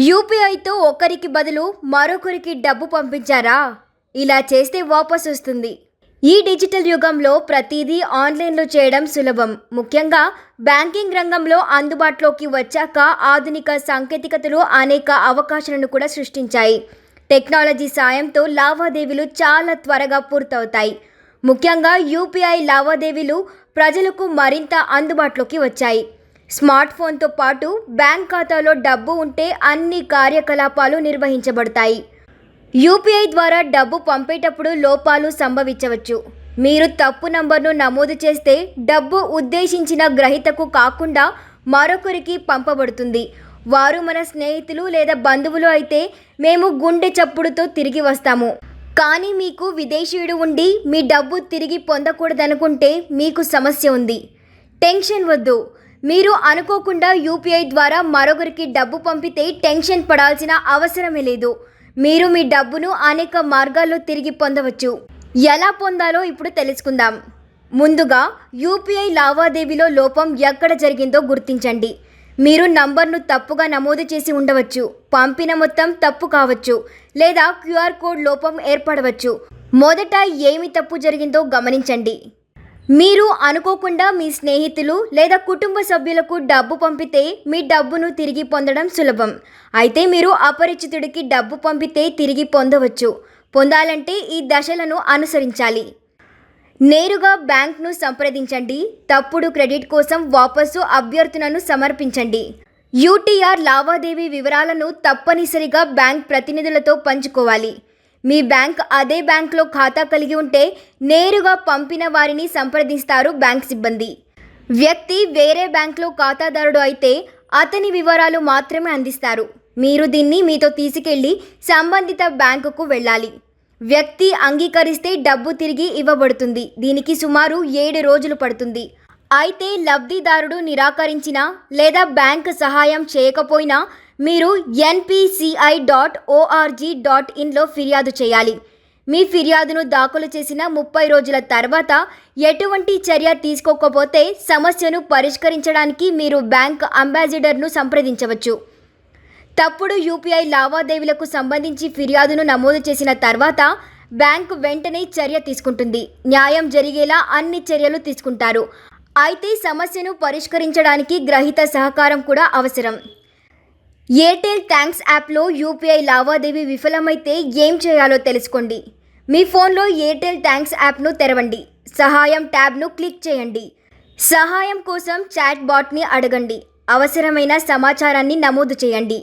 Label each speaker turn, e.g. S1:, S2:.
S1: యూపీఐతో ఒకరికి బదులు మరొకరికి డబ్బు పంపించారా? ఇలా చేస్తే వాపసు వస్తుంది. ఈ డిజిటల్ యుగంలో ప్రతిదీ ఆన్లైన్లో చేయడం సులభం. ముఖ్యంగా బ్యాంకింగ్ రంగంలో అందుబాటులోకి వచ్చాక ఆధునిక సాంకేతికతలు అనేక అవకాశాలను కూడా సృష్టించాయి. టెక్నాలజీ సాయంతో లావాదేవీలు చాలా త్వరగా పూర్తవుతాయి. ముఖ్యంగా యూపీఐ లావాదేవీలు ప్రజలకు మరింత అందుబాటులోకి వచ్చాయి. స్మార్ట్ ఫోన్తో పాటు బ్యాంక్ ఖాతాలో డబ్బు ఉంటే అన్ని కార్యకలాపాలు నిర్వహించబడతాయి. యూపీఐ ద్వారా డబ్బు పంపేటప్పుడు లోపాలు సంభవించవచ్చు. మీరు తప్పు నంబర్ను నమోదు చేస్తే డబ్బు ఉద్దేశించిన గ్రహీతకు కాకుండా మరొకరికి పంపబడుతుంది. వారు మన స్నేహితులు లేదా బంధువులు అయితే మేము గుండె చప్పుడుతో తిరిగి వస్తాము. కానీ మీకు విదేశీయుడు ఉండి మీ డబ్బు తిరిగి పొందకూడదనుకుంటే మీకు సమస్య ఉంది. టెన్షన్ వద్దు. మీరు అనుకోకుండా యూపీఐ ద్వారా మరొకరికి డబ్బు పంపితే టెన్షన్ పడాల్సిన అవసరమే లేదు. మీరు మీ డబ్బును అనేక మార్గాల్లో తిరిగి పొందవచ్చు. ఎలా పొందాలో ఇప్పుడు తెలుసుకుందాం. ముందుగా యూపీఐ లావాదేవీలో లోపం ఎక్కడ జరిగిందో గుర్తించండి. మీరు నంబర్ను తప్పుగా నమోదు చేసి ఉండవచ్చు, పంపిన మొత్తం తప్పు కావచ్చు, లేదా క్యూఆర్ కోడ్ లోపం ఏర్పడవచ్చు. మొదట ఏమి తప్పు జరిగిందో గమనించండి. మీరు అనుకోకుండా మీ స్నేహితులు లేదా కుటుంబ సభ్యులకు డబ్బు పంపితే మీ డబ్బును తిరిగి పొందడం సులభం. అయితే మీరు అపరిచితుడికి డబ్బు పంపితే తిరిగి పొందవచ్చు. పొందాలంటే ఈ దశలను అనుసరించాలి. నేరుగా బ్యాంక్ను సంప్రదించండి. తప్పుడు క్రెడిట్ కోసం వాపసు అభ్యర్థనను సమర్పించండి. యూటీఆర్ లావాదేవీ వివరాలను తప్పనిసరిగా బ్యాంక్ ప్రతినిధులతో పంచుకోవాలి. మీ బ్యాంక్ అదే బ్యాంక్లో ఖాతా కలిగి ఉంటే నేరుగా పంపిన వారిని సంప్రదిస్తారు బ్యాంక్ సిబ్బంది. వ్యక్తి వేరే బ్యాంక్లో ఖాతాదారుడు అయితే అతని వివరాలు మాత్రమే అందిస్తారు. మీరు దీన్ని మీతో తీసుకెళ్లి సంబంధిత బ్యాంకుకు వెళ్ళాలి. వ్యక్తి అంగీకరిస్తే డబ్బు తిరిగి ఇవ్వబడుతుంది. దీనికి సుమారు 7 రోజులు పడుతుంది. అయితే లబ్ధిదారుడు నిరాకరించినా లేదా బ్యాంక్ సహాయం చేయకపోయినా మీరు npci.org.inలో ఫిర్యాదు చేయాలి. మీ ఫిర్యాదును దాఖలు చేసిన 30 రోజుల తర్వాత ఎటువంటి చర్య తీసుకోకపోతే సమస్యను పరిష్కరించడానికి మీరు బ్యాంక్ అంబాసిడర్ను సంప్రదించవచ్చు. తప్పుడు యూపీఐ లావాదేవీలకు సంబంధించి ఫిర్యాదును నమోదు చేసిన తర్వాత బ్యాంకు వెంటనే చర్య తీసుకుంటుంది. న్యాయం జరిగేలా అన్ని చర్యలు తీసుకుంటారు. అయితే సమస్యను పరిష్కరించడానికి గ్రహీత సహకారం కూడా అవసరం. ఎయిర్టెల్ థ్యాంక్స్ యాప్లో యూపీఐ లావాదేవీ విఫలమైతే ఏం చేయాలో తెలుసుకోండి. మీ ఫోన్లో ఎయిర్టెల్ థ్యాంక్స్ యాప్ను తెరవండి. సహాయం ట్యాబ్ను క్లిక్ చేయండి. సహాయం కోసం చాట్ బాట్ని అడగండి. అవసరమైన సమాచారాన్ని నమోదు చేయండి.